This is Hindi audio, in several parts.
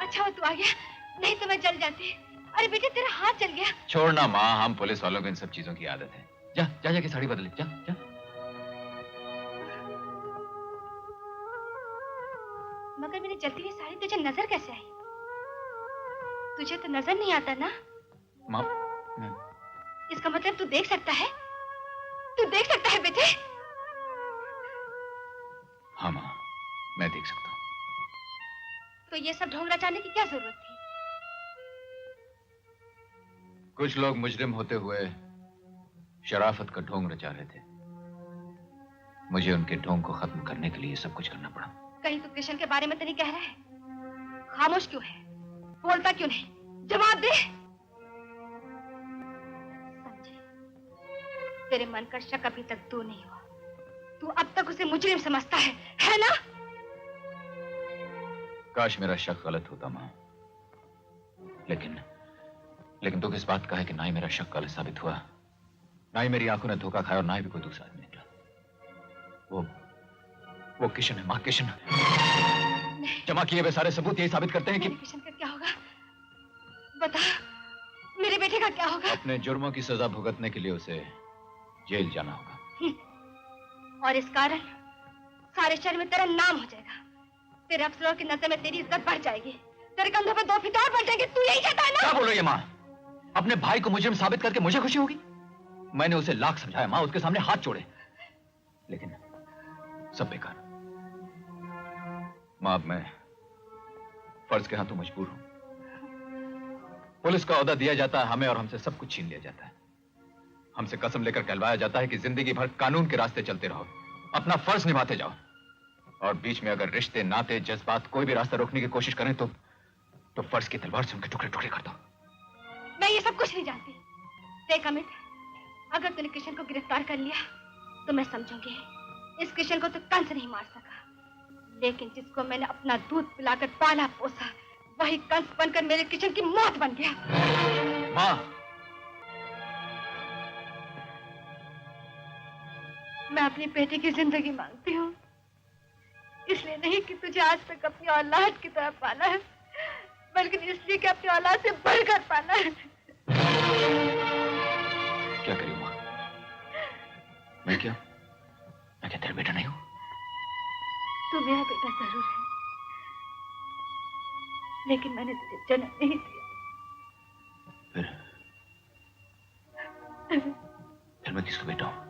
अच्छा तू आ गया, नहीं तो मैं जल जाती। अरे बेटे तेरा हाथ जल गया। छोड़ना माँ, हम पुलिस वालों को इन सब चीजों की आदत है। जा जा जाके साड़ी बदल, जा जा। मगर मेरी जलती हुई साड़ी तुझे नजर कैसे आई? तुझे तो नजर नहीं आता ना? माँ, इसका मतलब तू देख सकता है? तू देख सकता है बेटे? हाँ माँ, मैं देख सकता हूँ। तो ये सब ढोंग रचाने की क्या जरूरत थी? कुछ लोग मुजरिम होते हुए शराफत का ढोंग रचा रहे थे। मुझे उनके ढोंग को खत्म करने के लिए सब कुछ करना पड़ा। कहीं तू किशन के बारे में तो नहीं कह रहा है? खामोश क्यों है? बोलता क्यों नहीं? जवाब दे। समझे, तेरे मन का शक अभी तक दूर नहीं हुआ। तू अब तक उसे मुजरिम समझता है ना? काश मेरा शक गलत होता माँ, लेकिन दुख इस बात का है कि ना ही मेरा शक गलत साबित हुआ, ना ही मेरी आंखों ने धोखा खाया और ना ही भी कोई दूसरा आदमी निकला। वो किशन है माँ, किशन। जमा किए हुए सारे सबूत यही साबित करते हैं कि किशन का क्या होगा? बता, मेरे बेटे का क्या होगा? अपने जुर्मों की सजा भुगतने के लिए उसे जेल जाना होगा। और इस कारण सारे शहर में तेरा नाम हो जाएगा। तेरे अफसरों की नजर में तेरी इज्जत बढ़ जाएगी। तेरे कंधों पे 2 फितौर बढ़ जाएंगे। तू यही चाहता है ना? क्या बोल रही है माँ? अपने भाई को मुजरिम साबित करके मुझे खुशी होगी? मैंने उसे लाख समझाया माँ, उसके सामने हाथ जोड़े, लेकिन सब बेकार। माँ, अब मैं फर्ज के हाथों मजबूर हूं। पुलिस का ओहदा दिया जाता है हमें और हमसे सब कुछ छीन लिया जाता है। हमसे कसम लेकर कहलवाया जाता है कि जिंदगी भर कानून के रास्ते चलते रहो, अपना फर्ज निभाते जाओ, और बीच में अगर रिश्ते, नाते, जज्बात कोई भी रास्ता रोकने की कोशिश करें तो फर्ज की तलवार से उनके टुकड़े टुकड़े कर दो। मैं ये सब कुछ नहीं जानती। देख अमित, अगर तूने किशन को गिरफ्तार कर लिया तो मैं समझूंगी इस किशन को तो कंस नहीं मार सका, लेकिन जिसको मैंने अपना दूध पिलाकर पाला पोसा, वही कंस बनकर मेरे किशन की मौत बन गया। माँ, मैं अपनी बेटी की जिंदगी मांगती हूँ, इसलिए नहीं कि तुझे आज तक अपनी औलाद की तरह पाला है, बल्कि इसलिए कि अपनी औलाद से बढ़कर पाला है। क्या करूं माँ? मैं क्या तेरा बेटा नहीं हूँ? तू मेरा बेटा जरूर है, लेकिन मैंने तुझे जन्म नहीं दिया। फिर मैं किसका बेटा हूँ?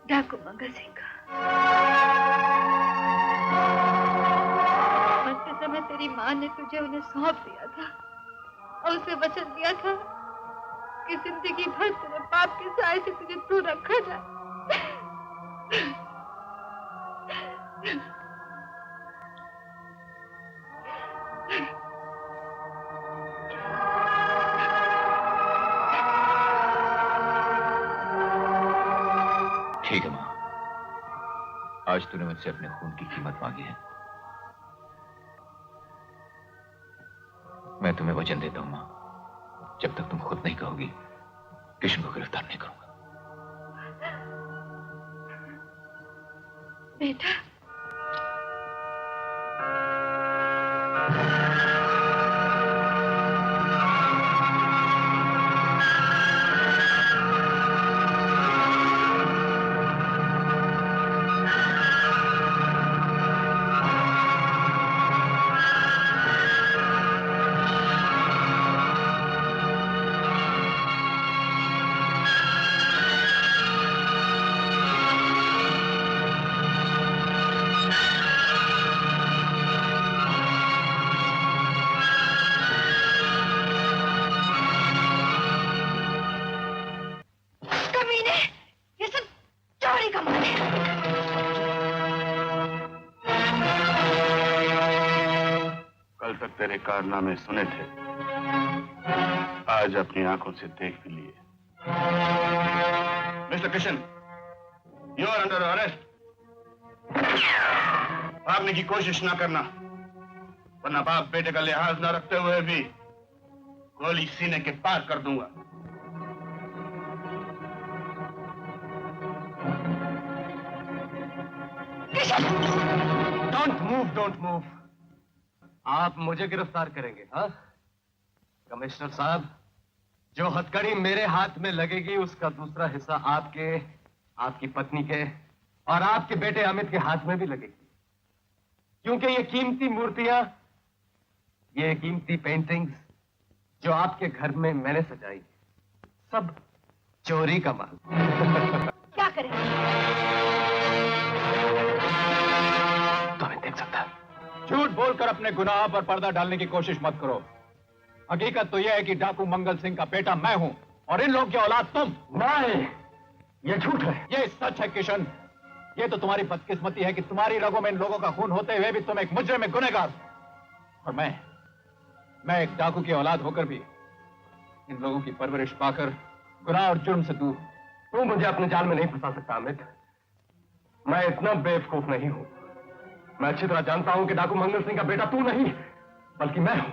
डाकू मंगल सिंह का। मरते समय तेरी माँ ने तुझे उन्हें सौंप दिया था और उसे वचन दिया था कि जिंदगी भर तेरे बाप के साए से तुझे दूर रखा जाए। ठीक है माँ, आज तूने मुझसे अपने खून की कीमत मांगी है। मैं तुम्हें वचन देता हूं माँ, जब तक तुम खुद नहीं कहोगी किशन को गिरफ्तार नहीं करूंगा। बेटा, तेरे कारनामे सुने थे, आज अपनी आंखों से देख भी लिए। Mister Kishan, you are under arrest. भागने की कोशिश ना करना, वरना बाप बेटे का लिहाज ना रखते हुए भी गोली सीने के पार कर दूंगा। किशन! Don't move. आप मुझे गिरफ्तार करेंगे, हाँ? कमिश्नर साहब, जो हथकड़ी मेरे हाथ में लगेगी उसका दूसरा हिस्सा आपकी पत्नी के और आपके बेटे अमित के हाथ में भी लगेगी, क्योंकि ये कीमती मूर्तियां, ये कीमती पेंटिंग्स जो आपके घर में मैंने सजाई, सब चोरी का माल। क्या करें? तो मैं देख सकता। झूठ बोलकर अपने गुनाह पर पर्दा डालने की कोशिश मत करो। हकीकत तो यह है कि डाकू मंगल सिंह का बेटा मैं हूं और इन लोगों की औलाद तुम। नहीं, ये झूठ है। ये सच है किशन। ये तो तुम्हारी बदकिस्मती है कि तुम्हारी रगों में इन लोगों का खून होते हुए भी तुम एक मुजरिम में गुनहगार, और मैं एक डाकू की औलाद होकर भी इन लोगों की परवरिश पाकर गुनाह और जुर्म से दूर। तू मुझे अपने जाल में नहीं फंसा सकता अमित। मैं इतना बेवकूफ नहीं हूं। मैं अच्छी तरह जानता हूं कि डाकू मंगल सिंह का बेटा तू नहीं बल्कि मैं हूं।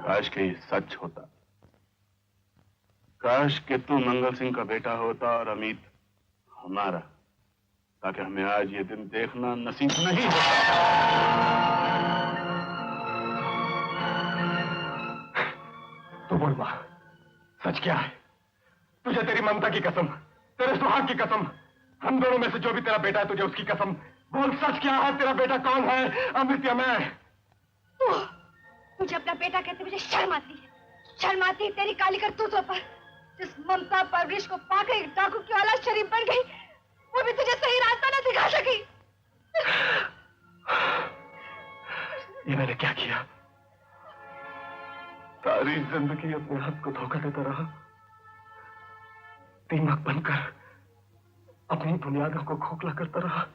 काश के सच होता। काश के तू मंगल सिंह का बेटा होता और अमित हमारा, ताकि हमें आज ये दिन देखना नसीब नहीं होता। तू बोल मां, सच क्या है? तुझे तेरी ममता की कसम, तेरे सुहाग की कसम, हम दोनों में से जो भी तेरा बेटा है तुझे उसकी कसम, बोल सच क्या है? तेरा बेटा कौन है, अमित या मैं? मुझे अपना बेटा कहते मुझे शर्म आती है। शर्म आती है तेरी काली करतूतों पर। जिस ममता परवरिश को पाकर डाकू की औलाद शरीफ बन गई, वो भी तुझे सही रास्ता न दिखा सकी। ये मैंने क्या किया? सारी जिंदगी अपने हाथ को धोखा देता रहा, दीमक बनकर अपनी बुनियादों को खोखला करता रहा।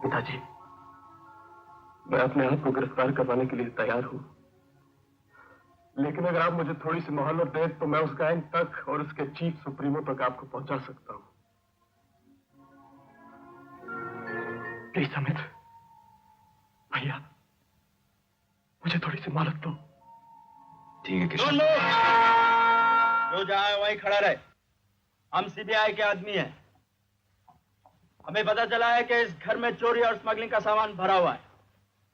पिताजी, मैं अपने आप को गिरफ्तार करवाने के लिए तैयार हूं, लेकिन अगर आप मुझे थोड़ी सी मोहलत दें तो मैं उस गैंग तक और उसके चीफ सुप्रीमो तक आपको पहुंचा सकता हूं। प्लीज अमित, भैया, मुझे थोड़ी सी मोहलत दो। ठीक है किशन। जो जाए वहीं खड़ा रहे। हम सीबीआई के आदमी हैं। हमें पता चला है कि इस घर में चोरी और स्मगलिंग का सामान भरा हुआ है।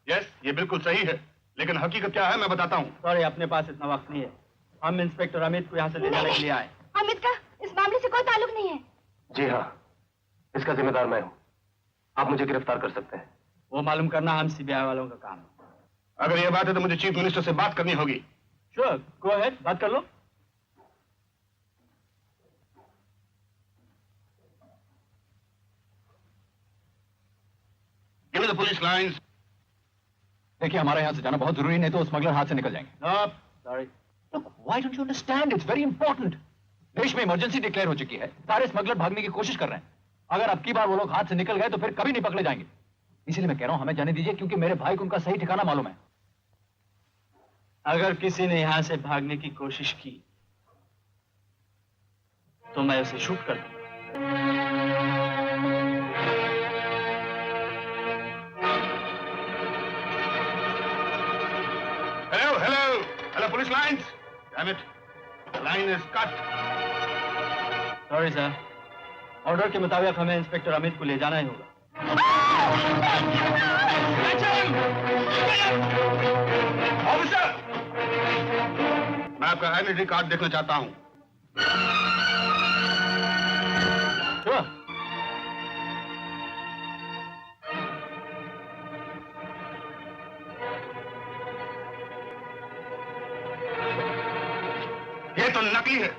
यस, ये बिल्कुल सही है, लेकिन हकीकत क्या है मैं बताता हूँ। सॉरी, अपने पास इतना वक्त नहीं है। हम इंस्पेक्टर अमित को यहाँ से ले जाने के लिए आए। अमित का इस मामले से कोई ताल्लुक नहीं है। जी हाँ, इसका जिम्मेदार मैं हूं। आप मुझे गिरफ्तार कर सकते हैं। वो मालूम करना हम सीबीआई वालों का काम है। अगर ये बात है तो मुझे चीफ मिनिस्टर से बात करनी होगी। श्योर, गो अहेड, बात कर लो। Give me the police lines. देखिए, हमारे यहाँ से जाना बहुत जरूरी, नहीं तो स्मगलर हाथ से निकल जाएंगे। No, sorry. Look, why don't you understand? It's very important. देश में इमरजेंसी डिक्लेयर हो चुकी है। सारे स्मगलर भागने की कोशिश कर रहे हैं। अगर अब की बार वो लोग हाथ से निकल गए तो फिर कभी नहीं पकड़े जाएंगे। इसीलिए मैं कह रहा हूं, हमें जाने दीजिए, क्योंकि मेरे भाई को उनका सही ठिकाना मालूम है। अगर किसी ने यहाँ से भागने की कोशिश की तो मैं उसे शूट कर दूंगा। Hello, police lines. Damn it, the line is cut. Sorry sir, order के मुताबिक हमें इंस्पेक्टर अमित को ले जाना ही होगा। ऑफिसर, मैं आपका आइडेंटिटी कार्ड देखना चाहता हूं। Sure. ये तो नकली है।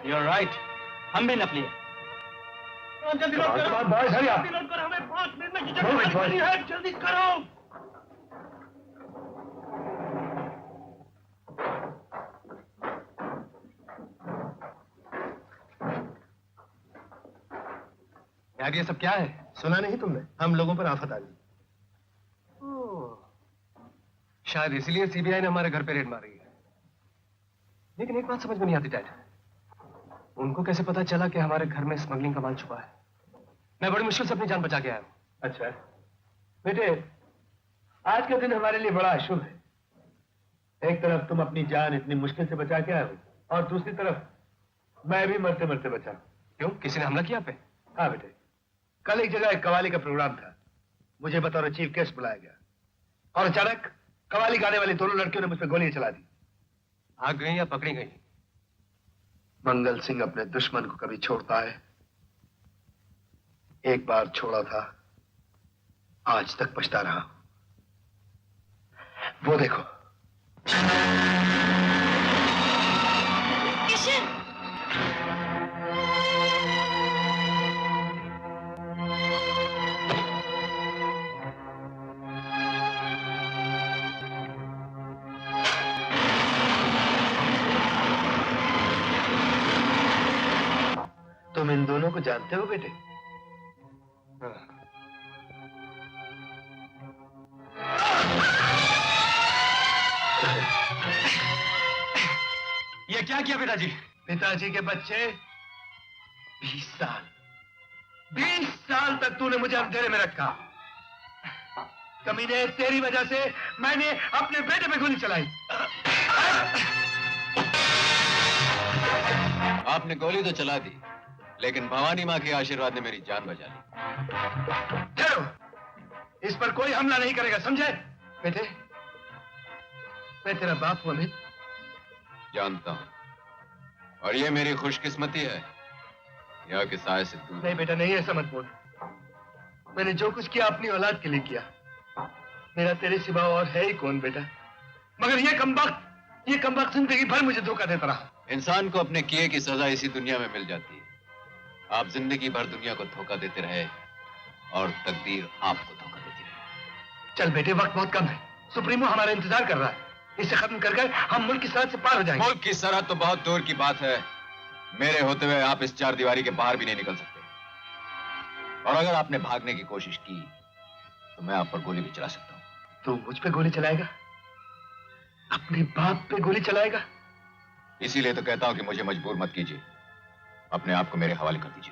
You're right. हम भी नकली हैं। जल्दी लोड करो, जल्दी लोड करो, हमें 5 मिनट में जगह करनी है, जल्दी करो। यार, ये सब क्या है? सुना नहीं तुमने? हम लोगों पर आफत आ गई। शायद इसलिए सीबीआई ने हमारे घर पे रेड मारी है। लेकिन एक बात समझ में नहीं आती डैड, उनको कैसे पता चला कि हमारे घर में स्मगलिंग का माल छुपा है? मैं बड़ी मुश्किल से अपनी जान बचा के आया हूँ। अच्छा बेटे, आज का दिन हमारे लिए बड़ा अशुभ है। एक तरफ तुम अपनी जान इतनी मुश्किल से बचा के आए हो और दूसरी तरफ मैं भी मरते मरते बचा। क्यों, किसी ने हमला किया पे? हाँ बेटे, कल एक जगह एक कवाली का प्रोग्राम था। मुझे बतौर चीफ गेस्ट बुलाया गया और अचानक कवाली गाने वाली दोनों लड़कियों ने मुझ पर गोलियां चला दी। भाग गई या पकड़ी गई? मंगल सिंह अपने दुश्मन को कभी छोड़ता है? एक बार छोड़ा था, आज तक पछता रहा। वो देखो। किशन! तुम इन दोनों को जानते हो बेटे? ये क्या किया पिताजी? पिताजी के बच्चे, 20 साल तक तूने मुझे अंधेरे में रखा। कमीने, तेरी वजह से मैंने अपने बेटे पे गोली चलाई। आपने गोली तो चला दी, लेकिन भवानी माँ के आशीर्वाद ने मेरी जान बचा ली। ठहरो, इस पर कोई हमला नहीं करेगा, समझे? बेटे, मैं तेरा बाप हूं अमित। जानता हूं, और ये मेरी खुशकिस्मती है यहाँ के साए से दूर। नहीं बेटा, नहीं, ऐसा मत बोल। मैंने जो कुछ किया अपनी औलाद के लिए किया। मेरा तेरे सिवा और है ही कौन बेटा? मगर ये कमबख्त जिंदगी भर मुझे धोखा देता रहा। इंसान को अपने किए की सजा इसी दुनिया में मिल जाती है। आप जिंदगी भर दुनिया को धोखा देते रहे और तकदीर आपको धोखा देती रहे। चल बेटे, वक्त बहुत कम है। सुप्रीमो हमारा इंतजार कर रहा है। इसे खत्म कर गए हम मुल्क की सरहद से पार हो जाएंगे। मुल्क की सरहद तो बहुत दूर की बात है। मेरे होते हुए आप इस चार दीवारी के बाहर भी नहीं निकल सकते। और अगर आपने भागने की कोशिश की तो मैं आप पर गोली भी चला सकता हूं। तू मुझ पे गोली चलाएगा? अपने बाप पे गोली चलाएगा? इसीलिए तो कहता हूं कि मुझे मजबूर मत कीजिए, अपने आप को मेरे हवाले कर दीजिए।